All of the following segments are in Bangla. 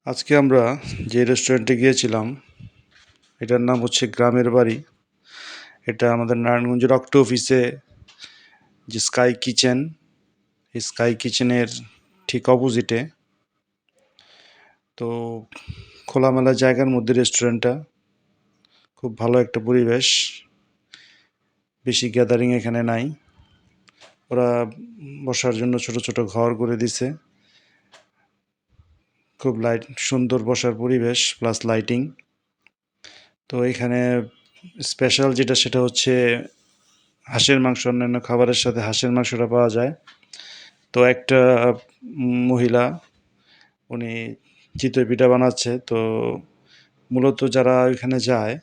আজকে আমরা যে রেস্টুরেন্টে গিয়েছিলাম এটার নাম হচ্ছে গ্রামের বাড়ি। এটা আমাদের নারায়ণগঞ্জের রক্ট অফিসে যে স্কাই কিচেন, এই স্কাই কিচেনের ঠিক অপোজিটে। তো খোলামেলা জায়গার মধ্যে রেস্টুরেন্টটা, খুব ভালো একটা পরিবেশ, বেশি গ্যাদারিং এখানে নাই। ওরা বসার জন্য ছোট ছোট ঘর করে দিছে, খুব সুন্দর বসার পরিবেশ প্লাস লাইটিং। তো এখানে স্পেশাল যেটা সেটা হচ্ছে হাঁসের মাংস, অন্যান্য খাবারের সাথে হাঁসের মাংসটা পাওয়া যায়। তো একটা মহিলা, উনি চিতই পিঠা বানাচ্ছে। তো মূলত যারা ওইখানে যায়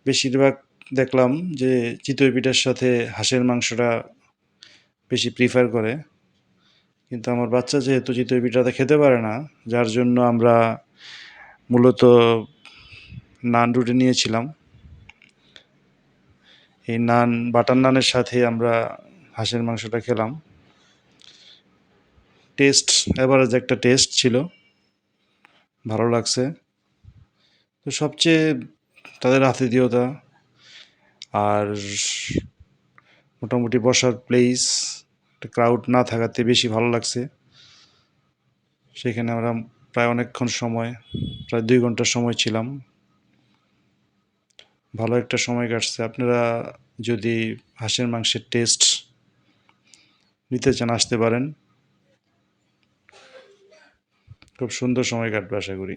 বেশিরভাগ দেখলাম যে চিতই পিঠার সাথে হাঁসের মাংসটা বেশি প্রিফার করে। কিন্তু আমার বাচ্চা যেহেতু চিতই পিঠাটা খেতে পারে না, যার জন্য আমরা মূলত নান রুটি নিয়েছিলাম। এই নান, বাটার নানের সাথে আমরা হাঁসের মাংসটা খেলাম। টেস্ট এভারেজ একটা টেস্ট ছিল, ভালো লাগছে। তো সবচেয়ে তাদের আতিথেয়তা আর মোটামুটি বসার প্লেস, একটা ক্রাউড না থাকাতে বেশি ভালো লাগছে। সেখানে আমরা প্রায় অনেকক্ষণ সময়, প্রায় 2 ঘন্টার সময় ছিলাম। ভালো একটা সময় কাটছে। আপনারা যদি হাঁসের মাংসের টেস্ট নিতে চান আসতে পারেন, খুব সুন্দর সময় কাটবে আশা করি।